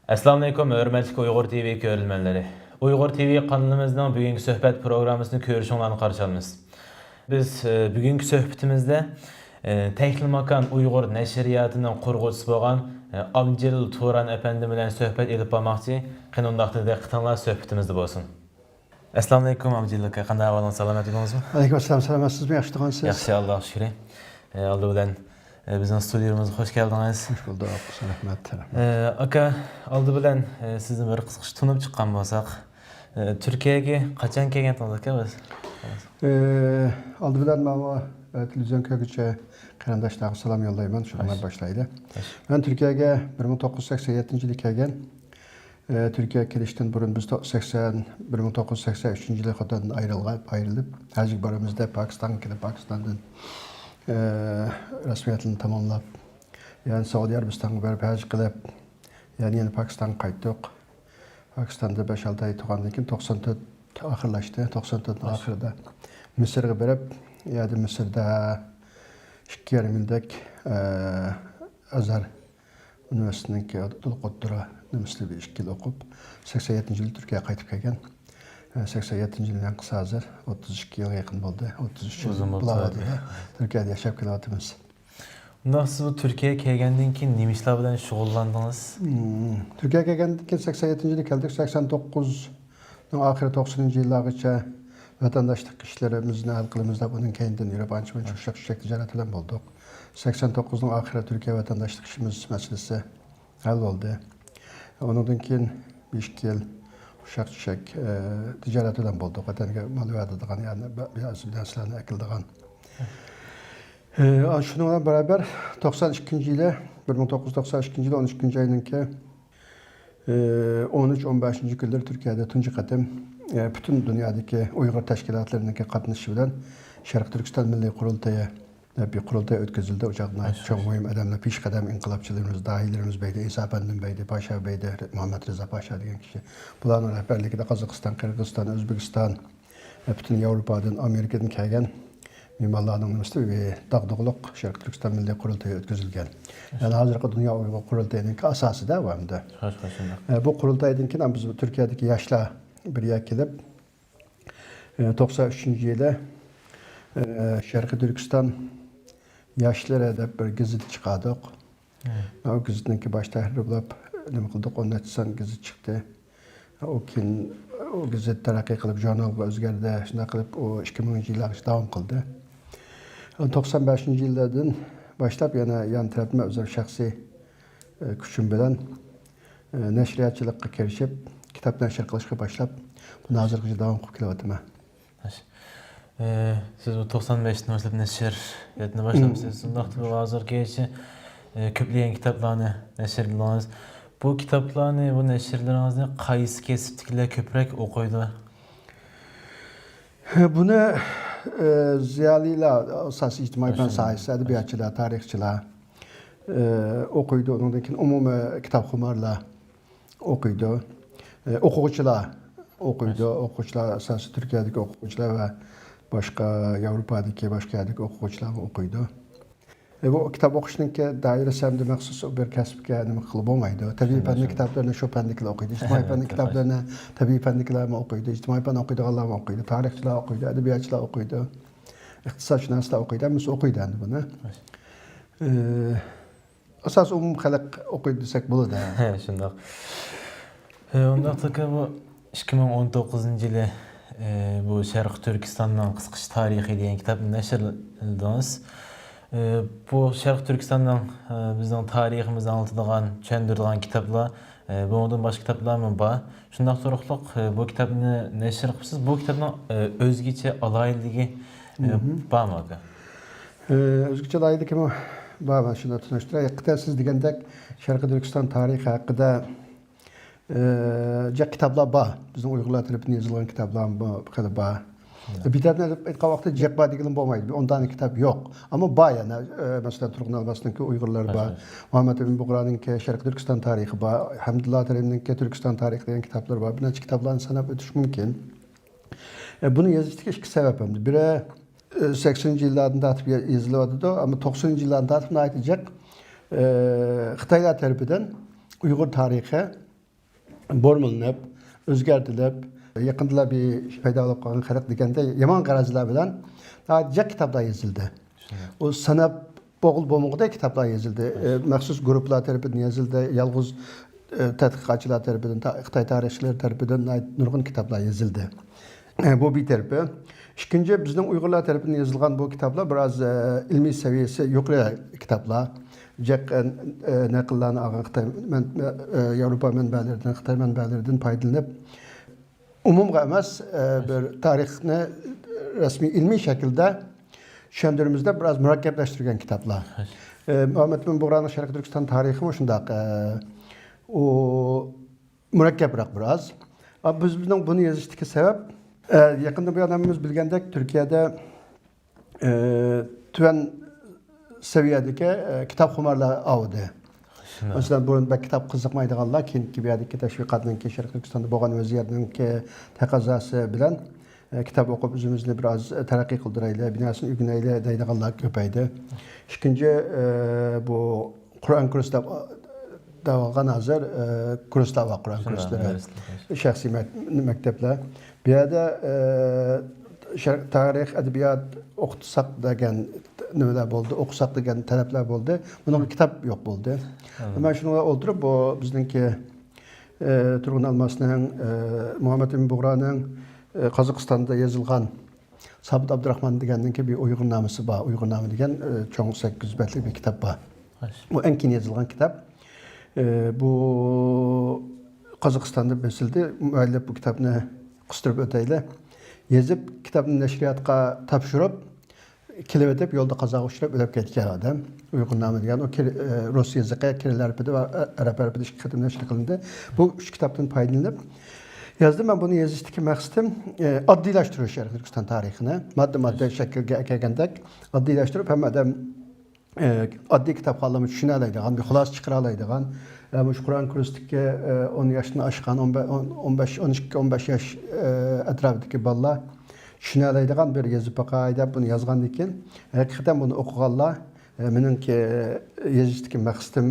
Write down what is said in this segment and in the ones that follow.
Assalamu alaykum, hörmətli Uyghur TV görülmənləri. Uyghur TV kanalımızdan bugünkü söhbət proqramımızını görüşünlərini qarşı alırıq. Biz bugünkü söhbətimizdə Təklimakan Uyghur nəşriyyatının qurğucusu olan Abdil Turan əpəndi bilan söhbət edib baxmaqçı. Qınındaqda diqqətinizə söhbətimizdə bolsun. Assalamu alaykum Abdil aka, qanday ahvalınız, salamatligingizmi? Aleykümselam, salamətsizmi? Yaxşıdığınız siz? Yaxşı, Allah şükür. Aldı bilan bizning studiyamızga hoş geldiniz. Hoş bulduk. Rahmet. Aka, aldı bilan sizni bir qisqacha tunib chiqqan bo'lsak, Turkiyaga qachon kelgandingiz aka biz? Aldı bilan mana televizyon köküçe qarindoshlarga salom yollayman. Shundan boshlaydi. Men Turkiyaga 1987-yilda kelgan. Türkiye kelishdan burun biz 1983 yılı Xotandan ayrılıp hacı baramızda Pakistan'a gidip Pakistan'dan resmiyetini tamamlap yani Saudi Arabistan'a verip hacı kılıp yani yeni Pakistan'a qaytdık. Pakistan'da 5-6 ay tuğandan keyin 94 ahırlaştı. 94'ün ahırda Mısır'a verip yani Mısır'da 2,5 yildek Azhar Üniversitesi'ndeki Dul Qudra Üniversitesi'nde 2 yıl okup 87 yıl Türkiye'ye qaytıp kelgan. 87 yıldan kısa hazır 32 yıla yakın oldu. 33 yıl bulamadı da Türkiye'de yaşayıp kelavatımız. Unda siz bu Türkiye'ye kelgandan keyin nima ishlar bilan shug'ullandingiz? Türkiye'ye kelgandan keyin 87 yılda keldik. 89'un ahiri 90 yıllargacha vatandaşlık işlerimizni hal qilmizda bunun kendinden yürüp ancha-muncha uşak ticaret bilan bulduk. 89'un ahiri Türkiye vatandaşlık işimiz meselesi hal oldu. Ondan keyin 5 yıl uşak ticaret bilan bulduk. Vatanga mal verdigan yani biraz bilan akildigan. Şununla beraber 92 yılı 1992 yılı 13. ayınınki 13-15 günler Türkiye'de tuncu qatim bütün dünyadaki Uyghur teşkilatlarındaki katılışı bilen Şarkı Türkistan Milli Kurultayı bir kurultay ötközüldü. Ocağına çok mühim adamlar, pişqadam inqilabçılarımız, dahilerimiz beydi, İsa Efendim beydi, Paşa beydi, Muhammed Rıza Paşa diyen kişi. Bunların rehberliğinde Kazakistan, Kırgızistan, Özbekistan, bütün Avrupa'dan, Amerika'dan kelgen mimarlarının üstü ve dağdığılık Şarkı Türkistan Milli Kurultayı ötközülgen. Yani hazırki Dünya Uyghur Kurultayı'nın asası da var mıdır? Bu kurultaydan biz Türkiye'deki yaşla bir yer gelip 93. yılı Şarkı Türkistan yaşlara da bir gizit çıkardık. O gizitinki baş tahrir bulup ne kıldık, onun açısan gizit çıktı. O gizit terakki kılıp jurnalga özgerdi. Şuna kılıp o 2000 yıllar devam kıldı. 95. yıllardan başlap yan tarafıma özel şahsi küçüm bilen neşriyatçılıkka kerişip kitap neşr kılışka başlap bunu hazırlıkça devam kılıp kelavatımı. Siz bu 95'ten başlap neşr etine başlamışsınız. Sundaqtı bu hazır geçi köpleyen kitaplarını neşrlediniz. Bu kitaplarını, bu neşrlerinizni qaysi kesiptikiler köprek okuydu? Bunu ziyaliler, asas ictimai fan sahisi, edebiyatçılar, tarihçiler okuydu. Ondan keyin umumi kitap xumarlar okuydu. Okuğucular okuydu. Okuğucular asası Türkiye'deki okuğucular ve başka Avrupa'daki başka yerdeki okuğucular okuydu. Bu kitap okuşunki dairesi hem de məxsus bir kəsbə nima qılıb olmaydı. Təbii fənni kitablarını şu fənniklər okuydu. İctimai fənni kitablarını təbii fənniklər okuydu. İctimai fənn okuyduğanlar okuydu. Tarixçilər okuydu. Edebiyatçılar okuydu. İqtisadçılar okuydu. Biz okuydu bunu. Asas umum xalq okuydu desek buladı. He, şundaq. Ondaqda bu 2019 yılı bu Şərq Türkistan'dan qısqacha tarixi degan kitapni nəşrlediniz. Bu Şərq Türkistan'dan bizden tariximizni anlatıdığan, çöndürüdüğen kitaplar, bundan başka kitaplar mı var? Şundan soruqluq bu kitabını neşr qıpsız, bu kitabın özgüçe alaylığı var mı? Özgüçe alaylığı mı? Var mı? Şunu tanıştırayım. Siz degandek Şərq Türkistan tarixi haqqında kitaplar var. Bizim Uygurlar tarafından yazılan kitaplar var. Bir tane aytqan vaqtda Cekba degilim bo'lmaydi. Ondan kitap yok. Ama var yani. Mesela Turgun Almas'ınki Uygurlar var. Muhammed Emin Buğra'nınki Şərq Türkistan tarihi var. Hamdullah Terim'ninki Türkistan tarihi degan kitaplar var. Bir neçə kitaplarını sanab ötüş mümkün. Bunu yazıştık iki sebep hem de. Biri 80. yıllarında atıp yazılıyordu ama 90. yıllarında atıp ne aytacak? Xitaylar tarafından Uygur tarihi bormilinib, o'zgartirilib, yaqinda bir paydo bo'lib qolgan xalq deganda yomon qarazlar bilan jak kitoblar yozildi. O sanab bo'g'il bo'lmoqda kitoblar yozildi. Maxsus guruhlar tomonidan yozildi, yolg'iz tadqiqotchilar tomonidan, Xitoy tarixchilar tomonidan nurg'un kitoblar yozildi. Bu bir tarafi. İkinci, bizning Uyg'urlar tomonidan yozilgan bu kitoblar biroz ilmiy saviyasi yuqori kitoblar. Jak naqllarni olgan Xitoy Yevropa manbalaridan, Xitoy manbalaridan foydalanib umumga emas bir tarixni rasmiy ilmiy shaklda tushuntirimizda biroz murakkablashtirgan kitoblar. Muhammad bin Buğra'nın Sharq Turkiston tarixi shundoq u murakkabroq biroz. Bizning buni yozishdagi sabab yaqinda bu odamimiz bilgandek Turkiyada tuvan seviyedeki kitap xumarlar avdi. Masalan, burun kitap qiziqmaydiganlar keyingi bu yerdagi tashviqotning Sharq Turkistonda bo'lgan vaziyatning taqozosi bilan kitap o'qib o'zimizni biroz taraqqiy qildiraylik, binosini o'rganaylik deydiganlar ko'paydi. Ikkinchi bu Qur'on kurslab davolgan hozir kurslar va Qur'on kurslari shaxsiy maktablar. Bu yerda tarix, adabiyot o'qitsak degan nimalar bo'ldi, o'qisak degan talablar bo'ldi. Bunun kitap yo'q bo'ldi. Men shuni o'ldirib, bu bizningki Turg'un Almasning, Muhammad bin Buğra'ning Qozog'istonda yozilgan Sabit Abdurahmon deganninki bir Uyg'ur nomisi bor. Uyg'ur nomi degan cho'ng 800 betlik bir kitob bor. Bu eng keyin yozilgan kitob. Bu Qozog'istonda besildi. Muallif bu kitobni qistirib o'tayli. Yezib kitobni nashriyatga topshirib, kelib o'tib yo'lda qazoga uchrab o'lib ketgan odam. Uyg'ur nomi degan o rus yoziqi, kiril arabida va arab arabida ikki qatim nashr qilindi. Bu uch kitobdan foydalanib yazdım. Ben bunu yazıştaki maqsadim oddiylashtirish Sharq Turkiston tarixini madde shaklga kelgandek oddiylashtırıp hem adam oddiy kitobxonlarni tushuna oladigan, bir xulosa chiqara oladigan, shu Qur'on kursdagi 10 yoshni oshgan, 15, 12, 15 yosh atrofidagi bolalar tushuna oladigan bir yozib boqayda bunu yozgandan keyin haqiqatan buni o'qiganlar meningki yazishdagi maqsadim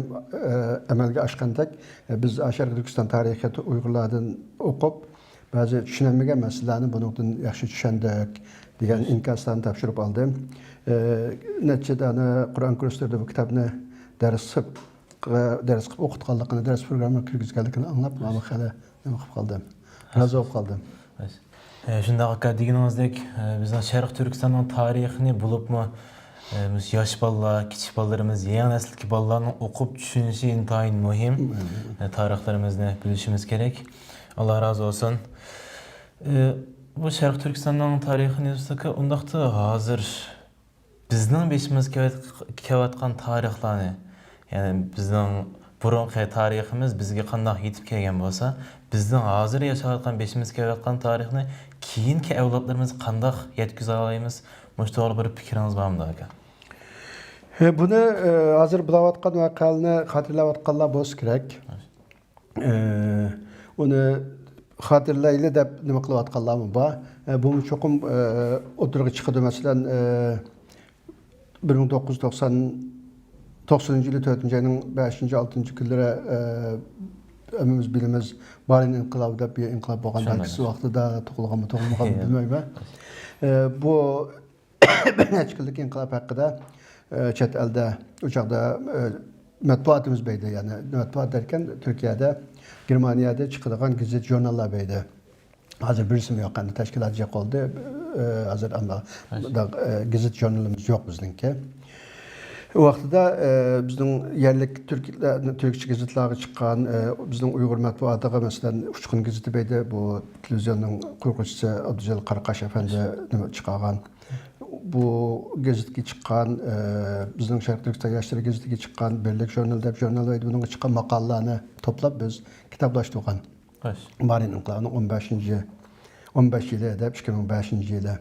amalga oshgandek biz Sharq Turkiston tarixini Uyg'urlardan o'qib ba'zi tushunilmagan masalalarni bundan yaxshi tushundik degan inkoslarni topshirib oldim. Neticede Qur'on kurslarida bu kitobni dars qilib o'qitganligini, dars programma kirgizganligini anglab, men hali nima qilib qoldim. Rozi bo'lib qoldim. Shunday aka deganingizdek, bizning Sharq Turkistonning tarixini bo'libmi biz yosh bolalar, kichik bolalarimiz, yangi nasldagi bolalarning o'qib tushunishi intayin muhim. Tarixlarimizni bilishimiz kerak. Alloh razı olsun. Bu Sharq Turkistonning tarixini yozsak, undaqda hozir bizning beşimizga kelayotgan tarixlarni, ya'ni bizning burungi tariximiz bizga qanday yetib kelgan bo'lsa, bizning hozir yashayotgan beşimizga kelayotgan tarixni keyingi avlodlarimiz qanday yetkiza olamiz? Mushto'g'ri bir fikringiz bormi aka? Buni hozir bilayotgan voqealarni xotirlayotganlar bo'lsa kerak. Uni xotirlayli deb nima qilayotganlarmi bor? Bu cho'qim o'tirg'i chiqdi, masalan 1990-yılı 4. ayının 5-6. günlere ömümüz bilimiz Barin inqilabı da bir inqilab olgan belki vaqtida tug'ilganmi tug'ilmaganmi bilmayman. Bu necha kunlik inqilab haqida chet elda o'chaqda matbuotimiz beydi, yani matbuot derken Türkiye'de, Germaniyada chiqadigan gazet jurnallar beydi. Hozir birisimi yo'q, endi tashkilot yo'q oldi. Hozir amma gazet jurnalimiz yo'q bizningki. O vaqtida bizning yerlik Türkçe gazetlarga chiqqan, bizning Uyg'ur matbuotiga masalan Uchqun gazeti beydi, bu televizionning qo'rquvchisi Abdujal Qaraqash efendi nima chiqqan. Bu gazetga chiqqan, bizning Sharq Turkiston yoshlar gazetiga chiqqan, Birlik jurnal deb jurnal beydi, bunga chiqqan maqolalarni to'plab biz kitoblashtirgan. Barin inqilobining 15 yılı deb 2005 yılı.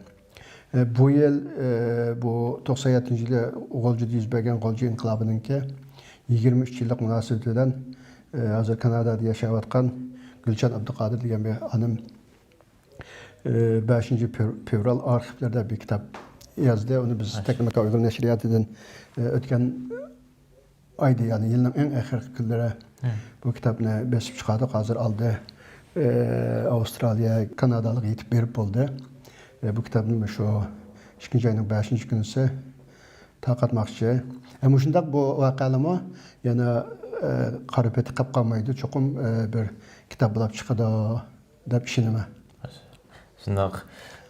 Bu yıl bu 97 yılı G'oljuda yuz bergan G'olju inqilobininki 23 yillik munosabati bilan hozir Kanadada yashayotgan Gulchan Abduqodir degan bir xonim 5 fevral arxivlarda bir kitap yazdı. Onu biz Teknomaka Uyg'ur nashriyatidan o'tgan oyda, ya'ni yilning eng oxirgi kunlari bu kitobni besib chiqardik. Hozir oldi Avustraliya, Kanadalık yetip berip oldu. Bu kitabın şu 2. ayının 5. günüsü tarqatmoqchi. Shundaq bu vaqalama yana qarab etib qolmaydi. Çoxum bir kitap bo'lib chiqadi deb ishonaman. Shundoq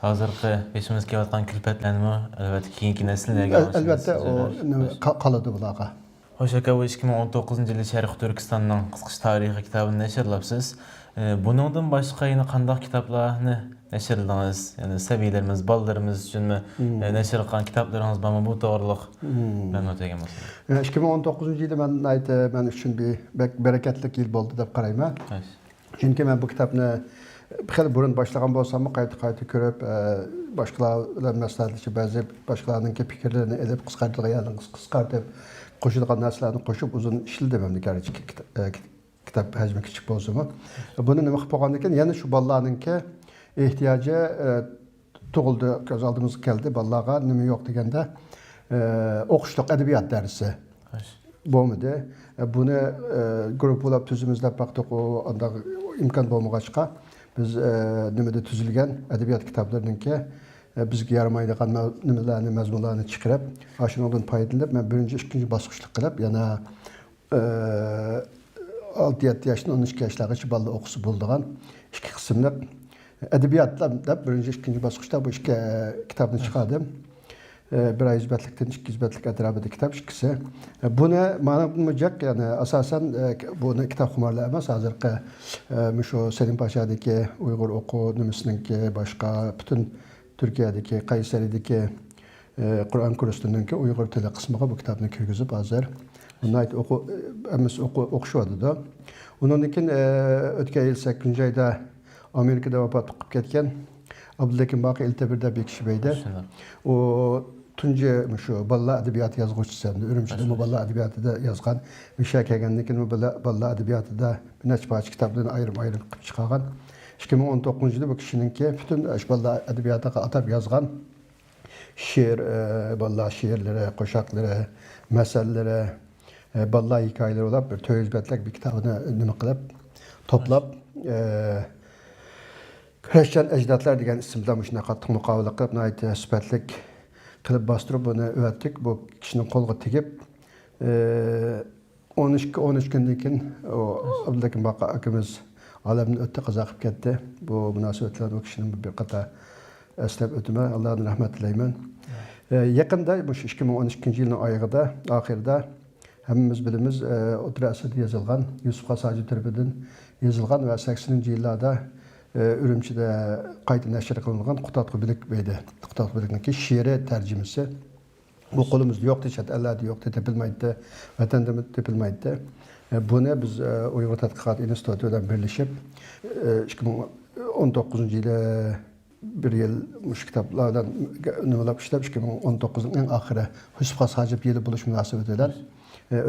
hozirgi beshimiz kelayotgan kulfatlarni albatta keyingi nesillarga albatta qoladi bularga. Xo'sh aka, bu 2019-yili Sharq Turkistonning qisqacha tarixi kitobini nashrlabsiz. Buningdan boshqa yana qanday kitoblarni nashrladingiz? Ya'ni sabiylarimiz, bolalarimiz uchunmi nashr qilgan kitoblaringiz bormi bu to'g'riliq? Ben o'tagan bo'lsam. 2019-yili men uchun bir bereketli yil bo'ldi deb qarayman. Chunki men bu kitobni xeyli burun boshlagan bo'lsam, qayta ko'rib, boshqalar bilan maslahatlashib, ba'zi boshqalarning fikrlarini elib qisqartirib, qo'shilgan narsalarni qo'shib uzun ishladim ham garchi kitob hajmi kichik bo'lsa-mu. Buni nima qilib qo'ygandan keyin yana shu bolalarningki ehtiyoji tug'ildi, ko'z oldimizga keldi. Bolalarga nima yo'q deganda o'qishliq adabiyot darsi bo'lmadi. Buni guruhlab tuzimizlab vaqtda unda imkon bo'lmag'achqa biz nimada tuzilgan adabiyot kitoblarininki bizga yaramaydigan nimalarni, mazmunlarni chiqarib, shundan foydalanib, men birinchi, ikkinchi bosqichlik qilib, yana 6-7 yoshdan 12 yoshlargacha bolalar o'qisa bo'ladigan ikki qismli adabiyotlar deb birinchi, ikkinchi bosqichda bu ikki kitobni chiqardim. 100 betlikdan 200 betlik atrofida kitob ikkisi. Buni mana mujaq, ya'ni asosan buni kitob xumarlar emas, hozirgi shu Selim Pashadagi Uyg'ur o'quv nimasiningki boshqa butun Turkiyadagi, Qaysaridagi Qur'on kursininki Uyg'ur tili qismiga bu kitobni kirgizib hozir bunday o'qishyapti. Undan keyin o'tgan yil 8-oyda Amerikada vafot qilib ketgan Abdullakim Baqi Iltebirda bir kishi beydi. O tunji shu bolalar adabiyoti yozuvchisi, Urumchida bolalar adabiyotida yozgan, Misha kelgandan keyin bolalar adabiyotida bir necha parcha kitoblarni ayrim-ayrim qilib chiqargan. 2019-yilda bu kishininki butun bolalar adabiyotiga atab yozgan she'r, bolalar she'rlari, qo'shoqlari, masallalari, bolalar hikoyalari bo'lib bir 400 betlik bir kitobni nima qilib to'plab Hristiyan ajdodlar degan ismda shunaqa qattiq muqovala qilib, sifatlik qilib bostirib buni o'tdik. Bu kishining qo'lga tegib 13 kundan keyin Abdullakim Baqa akamiz olamdan o'tdi, qazo qilib ketdi. Bu munosabat bilan u kishini bir qator eslab o'taman, Allohdan rahmat tilayman. Yaqinda bu 2012-yilning oyida, oxirida hammamiz bilamiz, o'tir asrda yozilgan, Yusuf Hasaji tarafidan yozilgan va 80-yillarda Urumchida qayta nashr qilingan Qutatqi bilik edi. Qutatqi bilikning she'ri tarjimasi bu qo'limizda yo'qdi, chet ellarda yo'qdi, topilmaydi, vatanda topilmaydi. Buni biz Uyg'ur tadqiqot instituti bilan birlashib 2019-yili bir yil shu kitoblardan nimalab ishlab 2019-ning eng oxiri Yusuf Hasaji yili bo'lish munosabati bilan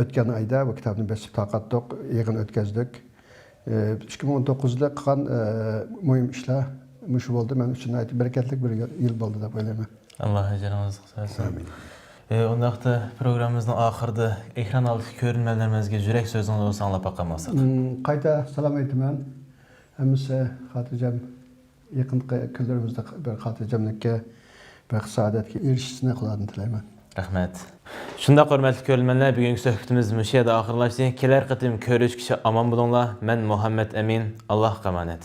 o'tgan oyda bu kitobni besib tarqatdik, yig'in o'tkazdik. 2019'da qilgan muhim ishlar shu bo'ldi. Men uchun bereketli bir yil bo'ldi deb o'ylayman. Alloh ajringizni qilsin. Amin. Undaqda programmamizning oxirida ekran oldi ko'rinmalarimizga yurak so'zingiz bo'lsa anglab boqamiz. Qayta salom aytaman. Hammasi xotirjam yaqinqi kunlarimizda bir xotirjamlikka, bir saodatga erishishni Xudodan tilayman. Rahmat. Shunda hurmatli ko'rganlar, bugungi suhbatimiz shu yerda oxirlashdi. Kelar qatim ko'rishguncha omon bo'linglar. Men Muhammad Amin. Allohga emanet.